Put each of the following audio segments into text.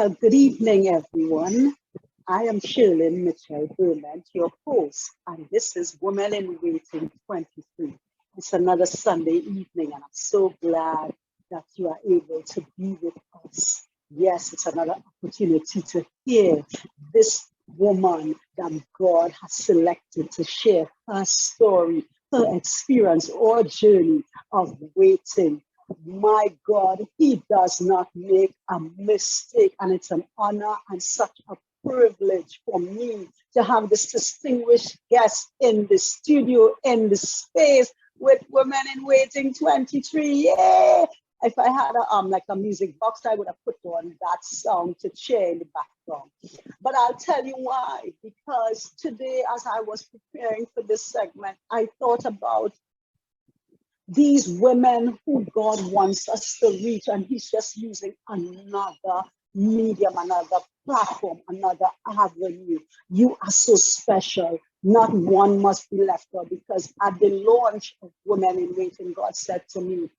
Well, good evening, everyone. I am Shirley Mitchell Berman, your host, and this is Women in Waiting 23. It's another Sunday evening, and I'm so glad that you are able to be with us. Yes, it's another opportunity to hear this woman that God has selected to share her story, her experience, or journey of waiting. My God, he does not make a mistake, and it's an honor and such a privilege for me to have this distinguished guest in the studio, in the space with Women in Waiting 23. Yay! If I had a music box, I would have put on that sound to cheer in the background. But I'll tell you why. Because today, as I was preparing for this segment, I thought about these women who God wants us to reach, and he's just using another medium, another platform, another avenue. You are so special. Not one must be left out, because at the launch of Women in Waiting, God said to me,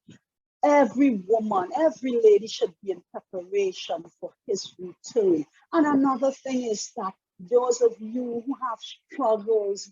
every woman, every lady should be in preparation for his return. And another thing is that those of you who have struggles,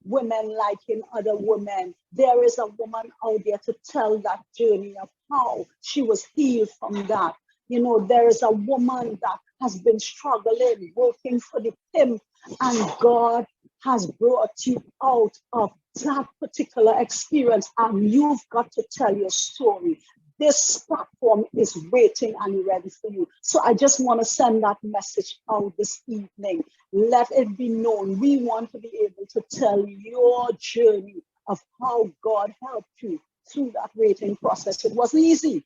women liking other women, there is a woman out there to tell that journey of how she was healed from that. There is a woman that has been struggling, working for the pimp, and God has brought you out of that particular experience, and you've got to tell your story. This platform is waiting and ready for you. So I just want to send that message out this evening. Let it be known. We want to be able to tell your journey of how God helped you through that waiting process. It wasn't easy,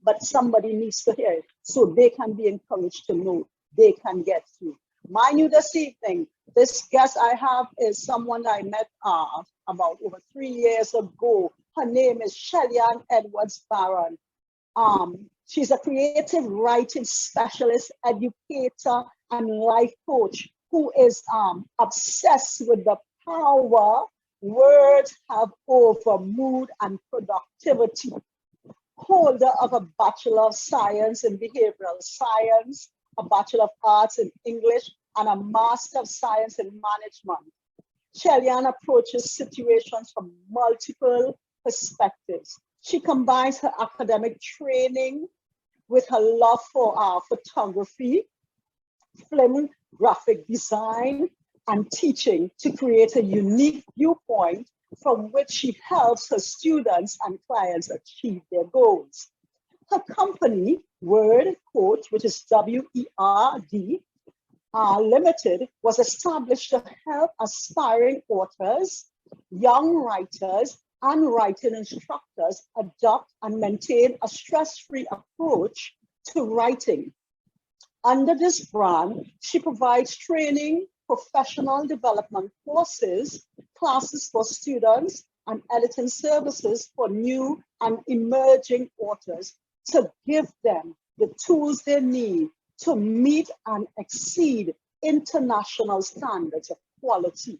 but somebody needs to hear it so they can be encouraged to know they can get through. Mind you, this evening, this guest I have is someone I met about over 3 years ago. Her name is Shelly-Ann Edwards Barron. She's a creative writing specialist, educator, and life coach who is obsessed with the power words have over mood and productivity. Holder of a Bachelor of Science in Behavioral Science, a Bachelor of Arts in English, and a Master of Science in Management. Shelly-Ann approaches situations from multiple perspectives. She combines her academic training with her love for photography, film, graphic design, and teaching to create a unique viewpoint from which she helps her students and clients achieve their goals. Her company, Word Coach, which is WERD Limited, was established to help aspiring authors, young writers, and writing instructors adopt and maintain a stress-free approach to writing. Under this brand, she provides training, professional development courses, classes for students, and editing services for new and emerging authors to give them the tools they need to meet and exceed international standards of quality.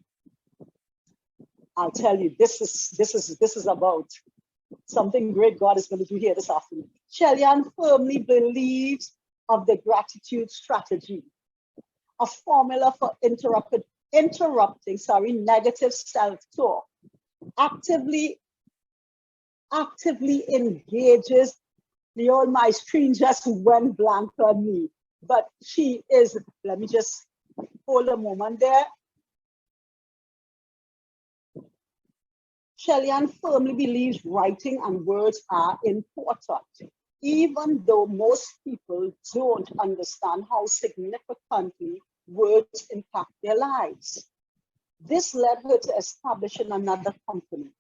I'll tell you, this is about something great God is going to do here this afternoon. Shelly-Ann firmly believes of the gratitude strategy, a formula for interrupting negative self-talk. Actively engages. My screen just went blank on me, but she is, let me just hold a moment there. Shelly-Ann firmly believes writing and words are important, even though most people don't understand how significantly words impact their lives. This led her to establishing another company,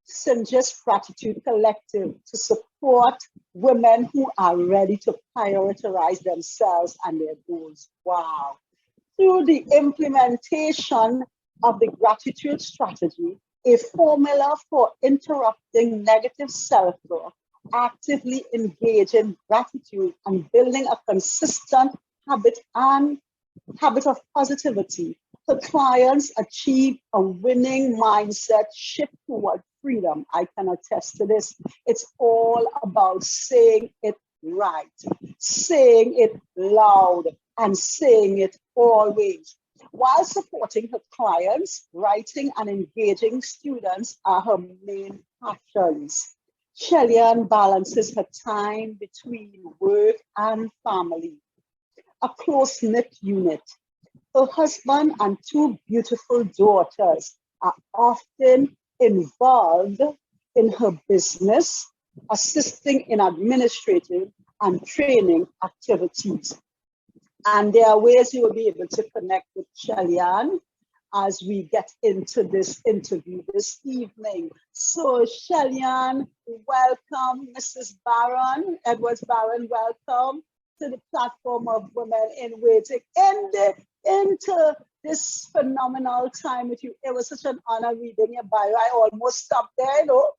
Singer's Gratitude Collective, to support women who are ready to prioritize themselves and their goals. Wow. Through the implementation of the gratitude strategy, a formula for interrupting negative self-talk, actively engaging gratitude, and building a consistent habit of positivity, her clients achieve a winning mindset shift toward freedom. I can attest to this. It's all about saying it right, saying it loud and saying it always. While supporting her clients, writing and engaging students are her main passions. Shellyan balances her time between work and family, a close knit unit. Her husband and two beautiful daughters are often involved in her business, assisting in administrative and training activities. And there are ways you will be able to connect with Shellyan as we get into this interview this evening. So Shellyan, welcome, Mrs. Barron, Edwards Barron, welcome to the platform of Women in Waiting. Into this phenomenal time with you. It was such an honor reading your bio. I almost stopped there, you know.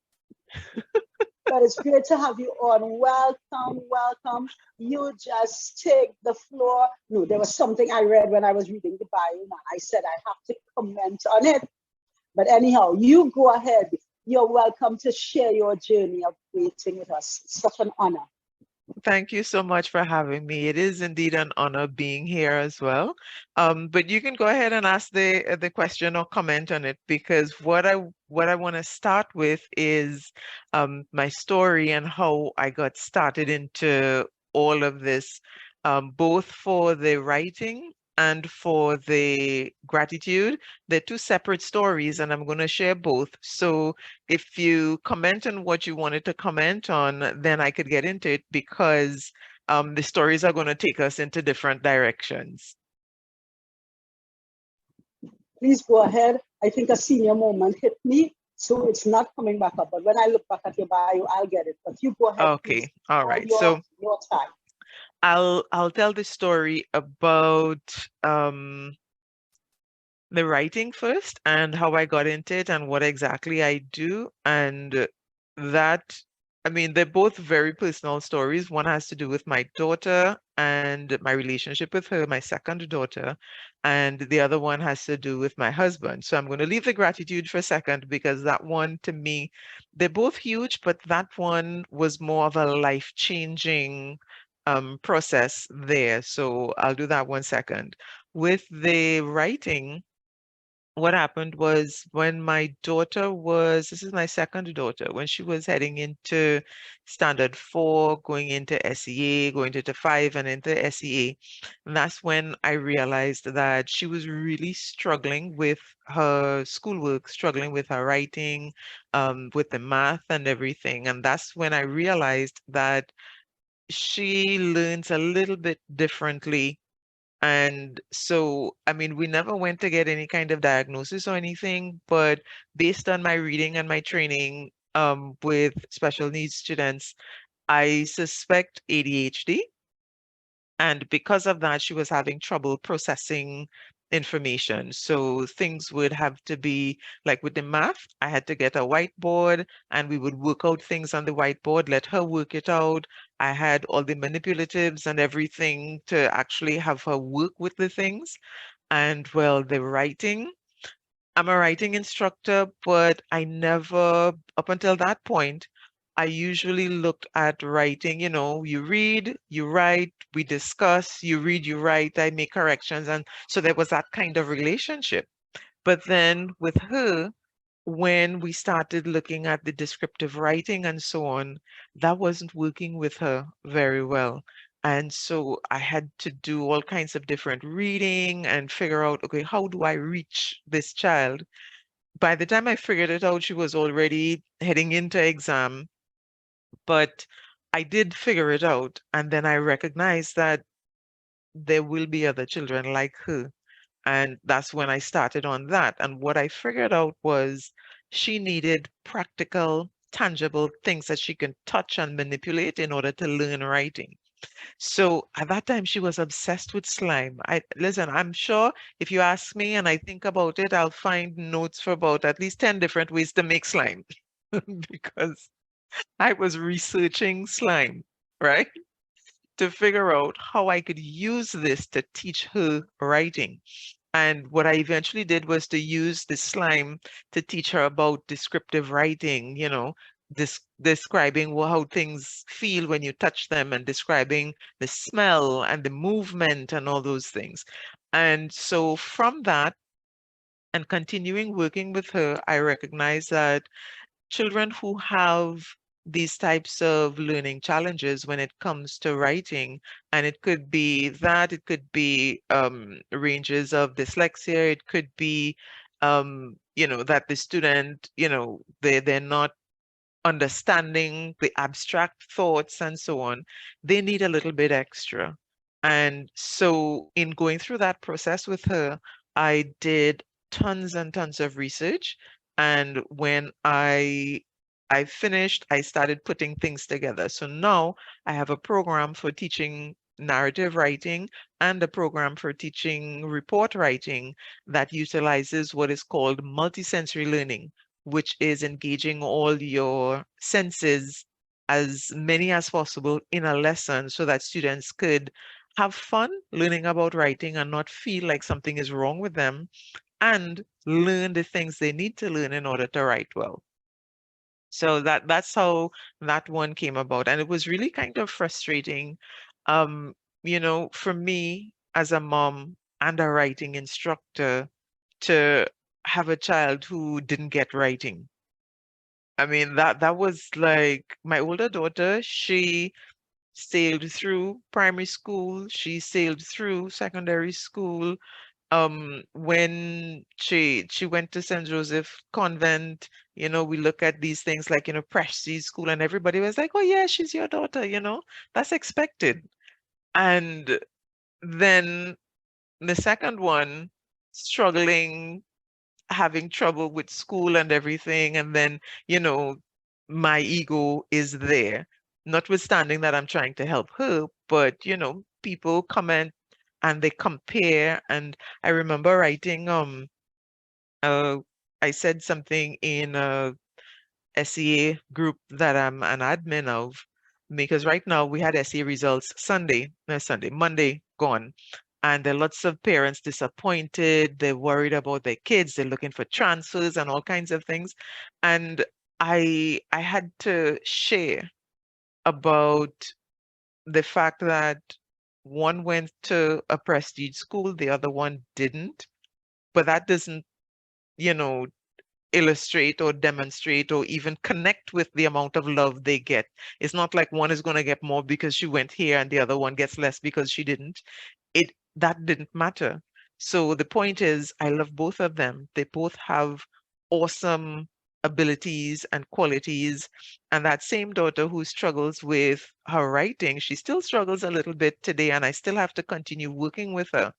But it's great to have you on. Welcome, welcome. You just take the floor. No, there was something I read when I was reading the bio, and I said I have to comment on it. But anyhow, you go ahead. You're welcome to share your journey of waiting with us. It's such an honor. Thank you so much for having me. It is indeed an honor being here as well. But you can go ahead and ask the question or comment on it, because what I want to start with is my story and how I got started into all of this, both for the writing and for the gratitude. They're two separate stories, and I'm going to share both. So if you comment on what you wanted to comment on, then I could get into it, because the stories are going to take us into different directions. Please go ahead. I think a senior moment hit me, so it's not coming back up. But when I look back at your bio, I'll get it. But you go ahead, please. Okay, all All right. So your time. I'll tell the story about the writing first and how I got into it and what exactly I do. And that, I mean, they're both very personal stories. One has to do with my daughter and my relationship with her, my second daughter, and the other one has to do with my husband. So I'm going to leave the gratitude for a second, because that one, to me, they're both huge, but that one was more of a life-changing process there. So I'll do that one second. With the writing, what happened was, when my daughter was, this is my second daughter, when she was heading into standard 4, going into SEA, going into 5 and into SEA, and that's when I realized that she was really struggling with her schoolwork, struggling with her writing, with the math and everything. And that's when I realized that she learns a little bit differently. And so, I mean, we never went to get any kind of diagnosis or anything, but based on my reading and my training with special needs students, I suspect ADHD. And because of that, she was having trouble processing information. So things would have to be like with the math, I had to get a whiteboard and we would work out things on the whiteboard, let her work it out. I had all the manipulatives and everything to actually have her work with the things. And well, the writing, I'm a writing instructor, but I never, up until that point, I usually looked at writing, you read, you write, we discuss, you read, you write, I make corrections. And so there was that kind of relationship. But then with her, when we started looking at the descriptive writing and so on, that wasn't working with her very well. And so I had to do all kinds of different reading and figure out, okay, how do I reach this child? By the time I figured it out, she was already heading into exam. But I did figure it out. And then I recognized that there will be other children like her. And that's when I started on that. And what I figured out was she needed practical, tangible things that she can touch and manipulate in order to learn writing. So at that time, she was obsessed with slime. Listen, I'm sure if you ask me and I think about it, I'll find notes for about at least 10 different ways to make slime because I was researching slime, right? To figure out how I could use this to teach her writing. And what I eventually did was to use the slime to teach her about descriptive writing, describing how things feel when you touch them, and describing the smell and the movement and all those things. And so from that, and continuing working with her, I recognize that children who have these types of learning challenges when it comes to writing, and it could be that, it could be ranges of dyslexia, it could be that the student, they're not understanding the abstract thoughts and so on, they need a little bit extra. And so, in going through that process with her, I did tons and tons of research. And when I finished, I started putting things together. So now I have a program for teaching narrative writing and a program for teaching report writing that utilizes what is called multisensory learning, which is engaging all your senses, as many as possible, in a lesson so that students could have fun learning about writing and not feel like something is wrong with them, and learn the things they need to learn in order to write well. So that's how that one came about. And it was really kind of frustrating, um, for me as a mom and a writing instructor, to have a child who didn't get writing. I mean, that was like my older daughter, she sailed through primary school, she sailed through secondary school. When she went to St. Joseph Convent, we look at these things like, prestige school, and everybody was like, oh yeah, she's your daughter, that's expected. And then the second one, struggling, having trouble with school and everything. And then, you know, my ego is there, notwithstanding that I'm trying to help her, but, people comment and they compare. And I remember writing, uh, I said something in a SEA group that I'm an admin of, because right now we had SEA results Monday gone. And there are lots of parents disappointed. They're worried about their kids. They're looking for transfers and all kinds of things. And I had to share about the fact that one went to a prestige school, the other one didn't. But that doesn't, you know, illustrate or demonstrate or even connect with the amount of love they get. It's not like one is going to get more because she went here and the other one gets less because she didn't. That didn't matter. So the point is, I love both of them. They both have awesome abilities and qualities. And that same daughter who struggles with her writing, she still struggles a little bit today, and I still have to continue working with her.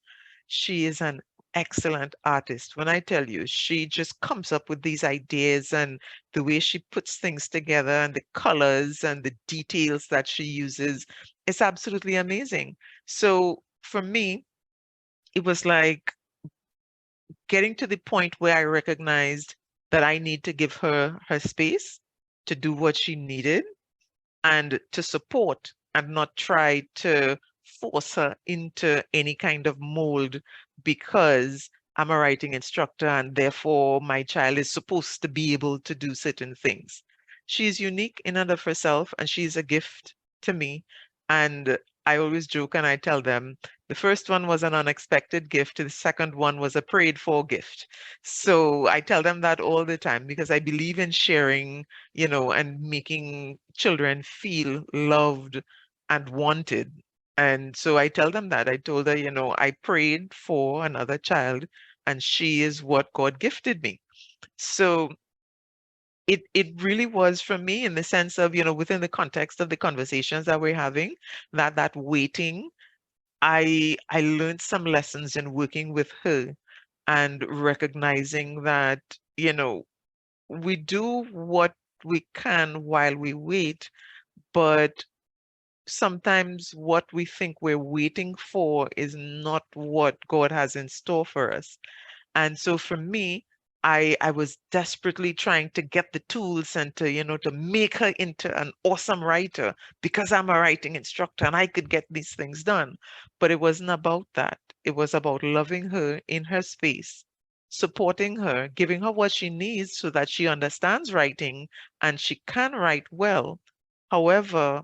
She is an excellent artist. When I tell you, she just comes up with these ideas, and the way she puts things together and the colors and the details that she uses, it's absolutely amazing. So for me, it was like getting to the point where I recognized that I need to give her her space to do what she needed, and to support and not try to force her into any kind of mold, because I'm a writing instructor and therefore my child is supposed to be able to do certain things. She's unique in and of herself, and she's a gift to me. And I always joke and I tell them the first one was an unexpected gift, the second one was a prayed for gift. So I tell them that all the time, because I believe in sharing, and making children feel loved and wanted. And so I tell them that. I told her, I prayed for another child, and she is what God gifted me. So it really was for me, in the sense of, within the context of the conversations that we're having, that waiting, I learned some lessons in working with her, and recognizing that, we do what we can while we wait, but sometimes what we think we're waiting for is not what God has in store for us. And so for me, I was desperately trying to get the tools and to, to make her into an awesome writer, because I'm a writing instructor and I could get these things done. But it wasn't about that. It was about loving her in her space supporting her, giving her what she needs so that she understands writing and she can write well. However,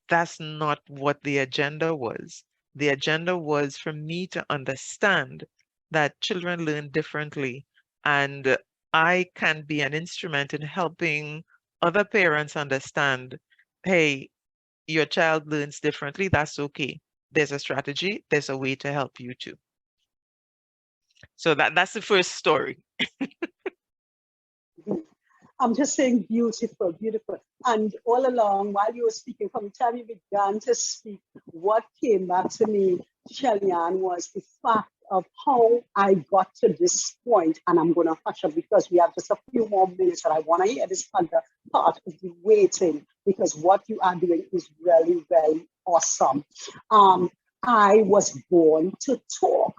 that's not what the agenda was. The agenda was for me to understand that children learn differently, and I can be an instrument in helping other parents understand, hey, your child learns differently. That's okay. There's a strategy, there's a way to help you too. So that's the first story. I'm just saying beautiful, beautiful. And all along, while you were speaking, from the time you began to speak, what came back to me, Shellyan, was the fact of how I got to this point. And I'm going to hush up because we have just a few more minutes and I want to hear this other part of the waiting, because what you are doing is really, really awesome. I was born to talk.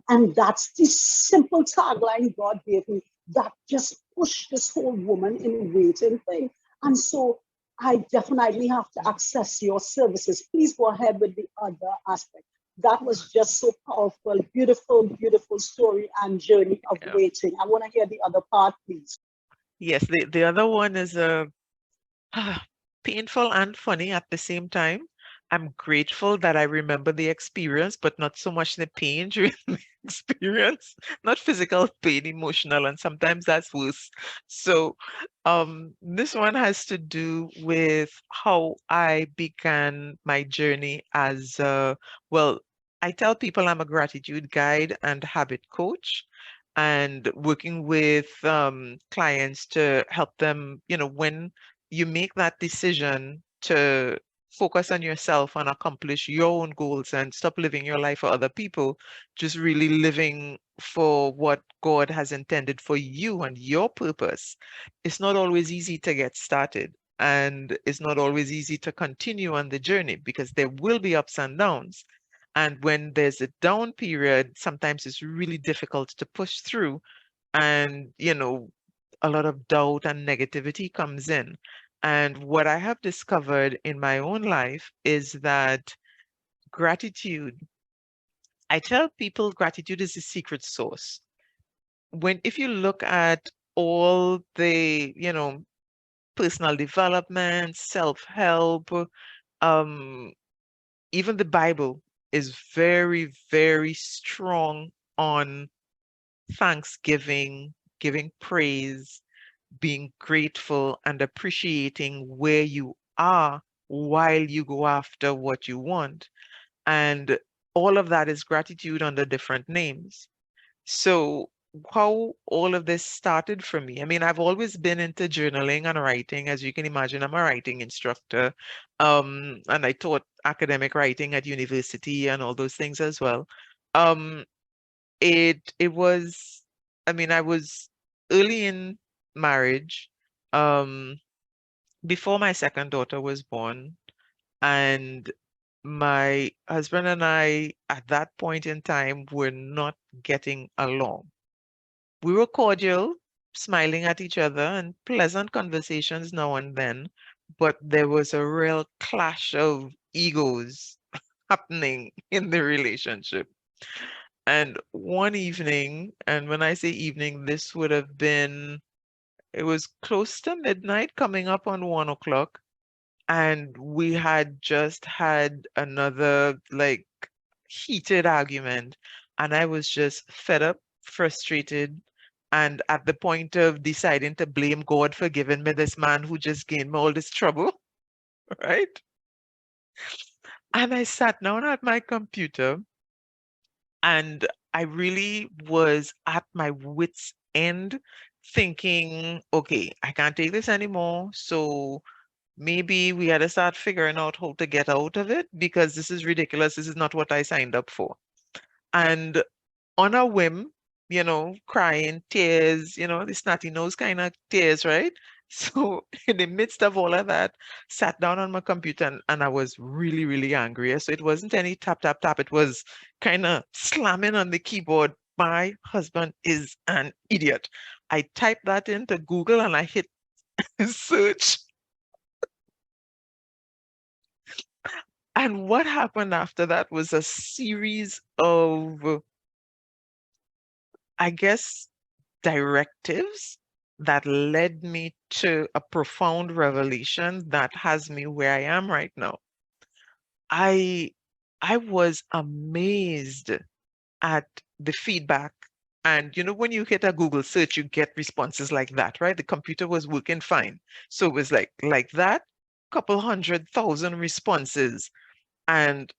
And that's the simple tagline God gave me that just pushed this whole woman in waiting thing. And so I definitely have to access your services. Please go ahead with the other aspect. That was just so powerful, beautiful, beautiful story and journey of Yeah. waiting. I want to hear the other part, please. Yes, the other one is painful and funny at the same time. I'm grateful that I remember the experience, but not so much the pain during the experience. Not physical pain, emotional, and sometimes that's worse. So, this one has to do with how I began my journey as well, I tell people I'm a gratitude guide and habit coach, and working with clients to help them, when you make that decision to focus on yourself and accomplish your own goals and stop living your life for other people, just really living for what God has intended for you and your purpose. It's not always easy to get started, and it's not always easy to continue on the journey because there will be ups and downs. And when there's a down period, sometimes it's really difficult to push through, and a lot of doubt and negativity comes in. And what I have discovered in my own life is that gratitude, I tell people gratitude is the secret sauce. If you look at all the, personal development, self-help, um, even the Bible is very, very strong on thanksgiving, giving praise, being grateful, and appreciating where you are while you go after what you want. And all of that is gratitude under different names. So, how all of this started for me, I mean, I've always been into journaling and writing. As you can imagine, I'm a writing instructor. And I taught academic writing at university and all those things as well. Um, it was, I mean, I was early in marriage, um, before my second daughter was born, and my husband and I, at that point in time, were not getting along. We were cordial, smiling at each other, and pleasant conversations now and then, but there was a real clash of egos happening in the relationship. And one evening, and when I say evening, this would have been, it was close to midnight, coming up on 1 o'clock. And we had just had another like heated argument. And I was just fed up, frustrated, and at the point of deciding to blame God for giving me this man who just gained me all this trouble, right? And I sat down at my computer, and I really was at my wit's end, thinking, okay, I can't take this anymore. So maybe we had to start figuring out how to get out of it, because this is ridiculous. This is not what I signed up for. And on a whim, crying, tears, the snotty nose kind of tears, right? So in the midst of all of that, sat down on my computer, and I was really, really angry. So it wasn't any tap, tap, tap. It was kind of slamming on the keyboard. My husband is an idiot. I typed that into Google and I hit search. And what happened after that was a series of I guess, directives that led me to a profound revelation that has me where I am right now. I I was amazed at the feedback. And when you hit a Google search, you get responses like that, right? The computer was working fine. So it was like that, couple 100,000 responses. And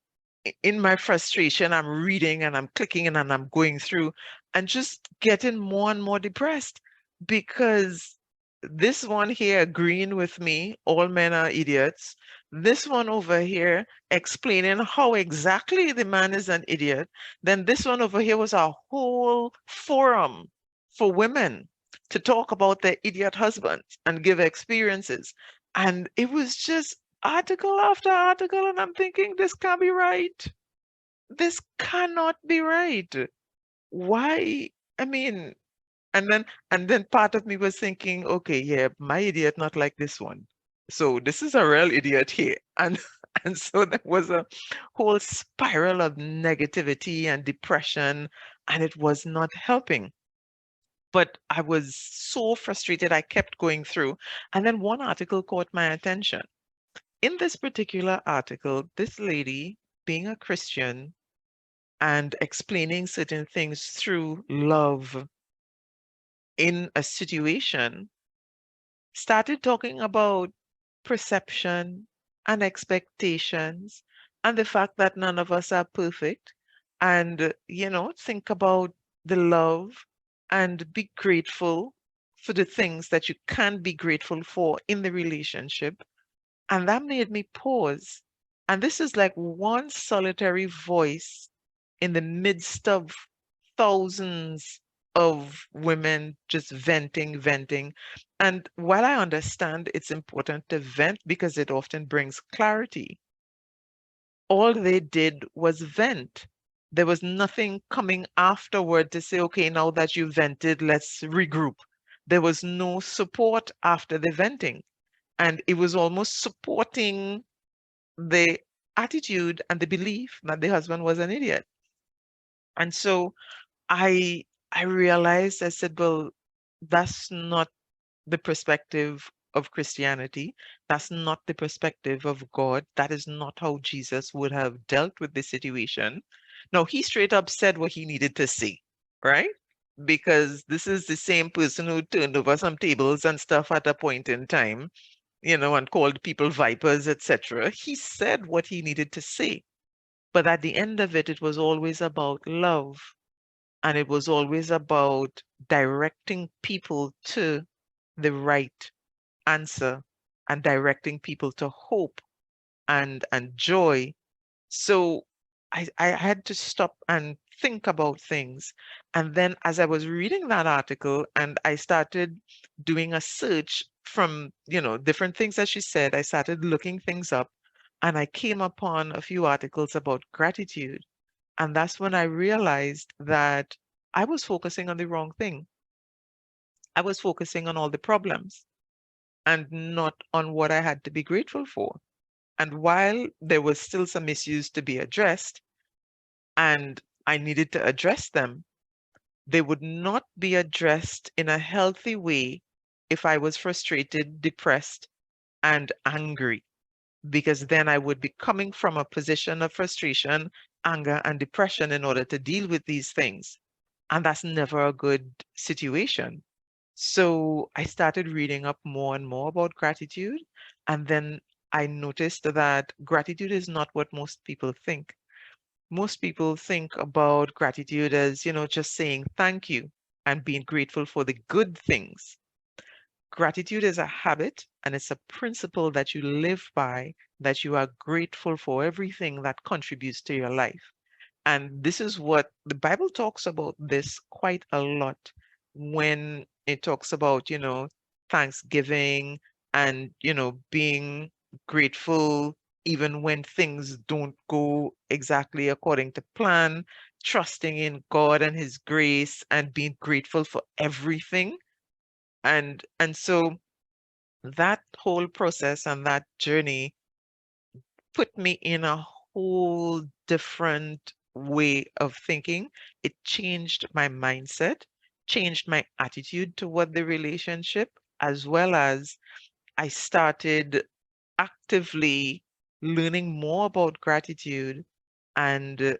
in my frustration, I'm reading and I'm clicking and I'm going through and just getting more and more depressed because this one here agreeing with me, all men are idiots. This one over here explaining how exactly the man is an idiot. Then this one over here was a whole forum for women to talk about their idiot husbands and give experiences. And it was just article after article, and I'm thinking, this can't be right. This cannot be right. Why? I mean, and then part of me was thinking, okay, yeah, my idiot not like this one. So this is a real idiot here. And and so there was a whole spiral of negativity and depression, and it was not helping. But I was so frustrated, I kept going through. And then one article caught my attention. In this particular article, this lady, being a Christian and explaining certain things through love in a situation, started talking about perception and expectations and the fact that none of us are perfect. And, think about the love and be grateful for the things that you can be grateful for in the relationship. And that made me pause. And this is like one solitary voice in the midst of thousands of women just venting, venting. And while I understand it's important to vent because it often brings clarity, all they did was vent. There was nothing coming afterward to say, okay, now that you vented, let's regroup. There was no support after the venting. And it was almost supporting the attitude and the belief that the husband was an idiot. And so I I realized, I said, well, that's not the perspective of Christianity. That's not the perspective of God. That is not how Jesus would have dealt with the situation. No, he straight up said what he needed to say, right? Because this is the same person who turned over some tables and stuff at a point in time, and called people vipers, etc. He said what he needed to say. But at the end of it, it was always about love. And it was always about directing people to the right answer and directing people to hope and joy. So I had to stop and think about things. And then as I was reading that article and I started doing a search from, different things that she said, I started looking things up and I came upon a few articles about gratitude. And that's when I realized that I was focusing on the wrong thing. I was focusing on all the problems and not on what I had to be grateful for. And while there was still some issues to be addressed and I needed to address them, they would not be addressed in a healthy way if I was frustrated, depressed, and angry, because then I would be coming from a position of frustration, anger, and depression in order to deal with these things. And that's never a good situation. So I started reading up more and more about gratitude. And then I noticed that gratitude is not what most people think. Most people think about gratitude as, just saying thank you and being grateful for the good things. Gratitude is a habit and it's a principle that you live by, that you are grateful for everything that contributes to your life. And this is what the Bible talks about this quite a lot when it talks about, thanksgiving and, being grateful even when things don't go exactly according to plan, trusting in God and his grace and being grateful for everything. And so that whole process and that journey put me in a whole different way of thinking. It changed my mindset, changed my attitude toward the relationship, as well as I started actively learning more about gratitude and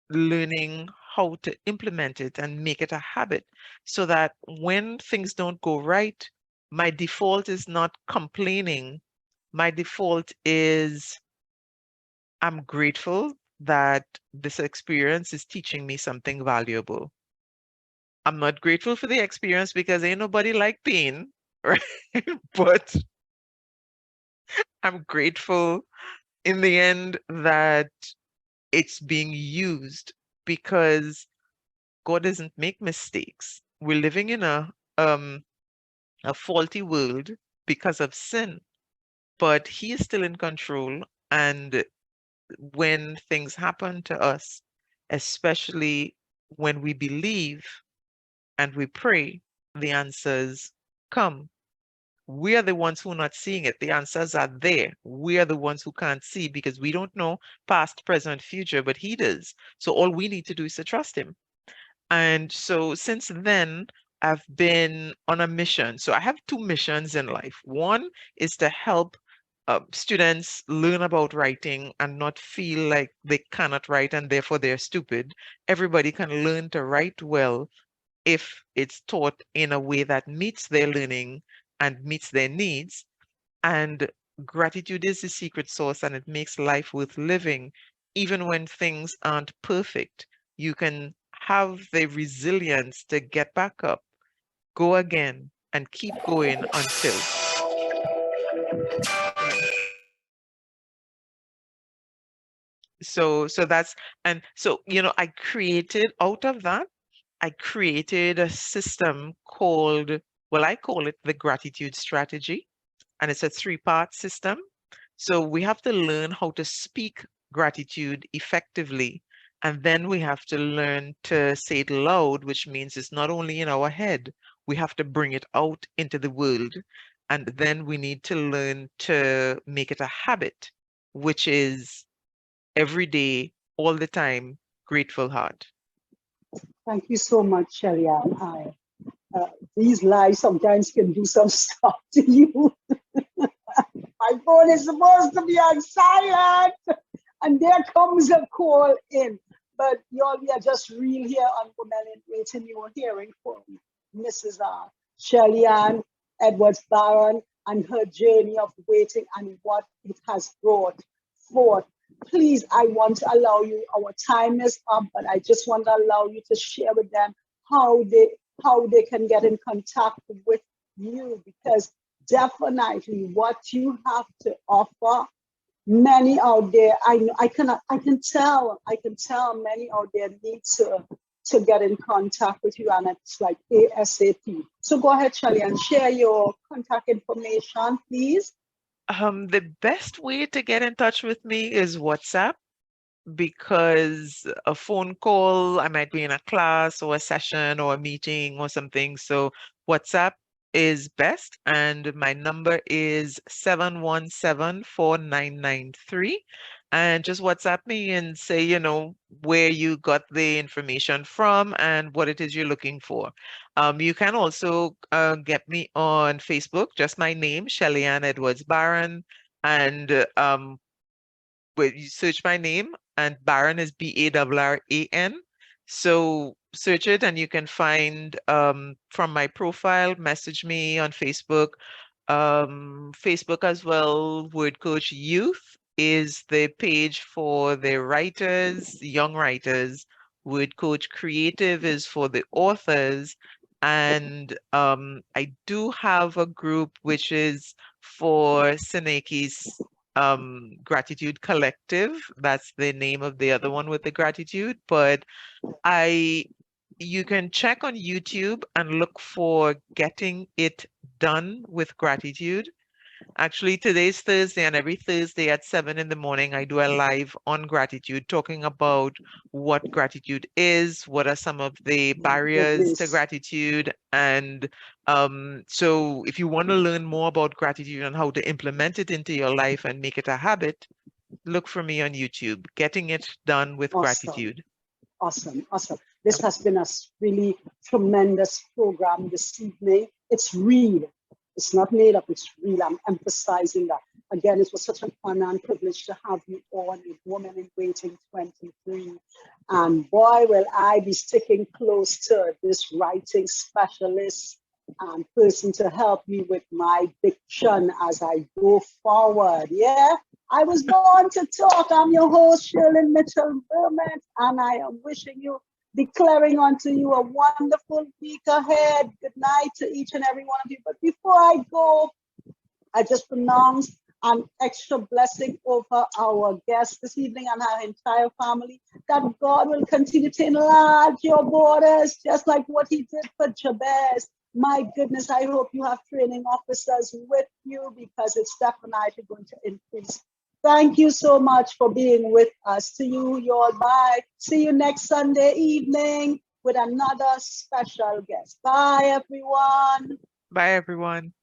learning how to implement it and make it a habit so that when things don't go right, my default is not complaining. My default is I'm grateful that this experience is teaching me something valuable. I'm not grateful for the experience because ain't nobody like pain, right? But I'm grateful in the end that it's being used because God doesn't make mistakes. We're living in a faulty world because of sin, but He is still in control. And when things happen to us, especially when we believe and we pray, the answers come. We are the ones who are not seeing it. The answers are there. We are the ones who can't see because we don't know past, present, future, but He does. So all we need to do is to trust Him. And so since then, I've been on a mission. So I have two missions in life. One is to help students learn about writing and not feel like they cannot write and therefore they're stupid. Everybody can learn to write well if it's taught in a way that meets their learning and meets their needs. And gratitude is the secret sauce and it makes life worth living. Even when things aren't perfect, you can have the resilience to get back up, go again, and keep going until. Yeah. So that's, and so, I created out of that, I created a system called, well, I call it the gratitude strategy, and it's a three-part system. So we have to learn how to speak gratitude effectively. And then we have to learn to say it loud, which means it's not only in our head, we have to bring it out into the world. And then we need to learn to make it a habit, which is every day, all the time, grateful heart. Thank you so much, Shelly Ann. These lives sometimes can do some stuff to you. My phone is supposed to be on silent, and there comes a call in. But y'all, we are just real here on Women in Waiting. You are hearing from Mrs. Shelly Ann Edwards Barron and her journey of waiting and what it has brought forth. Please, I want to allow you, our time is up, but I just want to allow you to share with them how they can get in contact with you, because definitely what you have to offer, many out there, I can tell many out there need to get in contact with you, and it's like ASAP. So go ahead, Shelly, and share your contact information, please. The best way to get in touch with me is WhatsApp, because a phone call, I might be in a class or a session or a meeting or something. So WhatsApp is best. And my number is 717-4993. And just WhatsApp me and say, where you got the information from and what it is you're looking for. You can also get me on Facebook, just my name, Shelly Ann Edwards Barron. And where you search my name, and Baron is Barran. So search it and you can find from my profile, message me on Facebook. Facebook as well, Word Coach Youth is the page for the writers, young writers. Word Coach Creative is for the authors. And I do have a group which is for Seneki's Gratitude Collective. That's the name of the other one with the gratitude. But you can check on YouTube and look for Getting It Done with Gratitude. Actually, today's Thursday, and every Thursday at 7 in the morning, I do a live on gratitude, talking about what gratitude is, what are some of the barriers to Goodness. gratitude. And so if you want to learn more about gratitude and how to implement it into your life and make it a habit, look for me on YouTube, Getting It Done with Awesome. Gratitude. Awesome, awesome. This has been a really tremendous program this evening. It's real. It's not made up, it's real. I'm emphasizing that. Again, it was such an honor and privilege to have you on with Women in Waiting 23. And boy, will I be sticking close to this writing specialist and person to help me with my diction as I go forward. Yeah, I was born to talk. I'm your host, Shirley Mitchell Berman, and I am wishing you, declaring unto you a wonderful week ahead. Good night to each and every one of you. But before I go, I just pronounce an extra blessing over our guest this evening and her entire family, that God will continue to enlarge your borders, just like what he did for Jabez. My goodness, I hope you have training officers with you, because it's definitely going to increase. Thank you so much for being with us. To you all, bye. See you next Sunday evening with another special guest. Bye, everyone. Bye, everyone.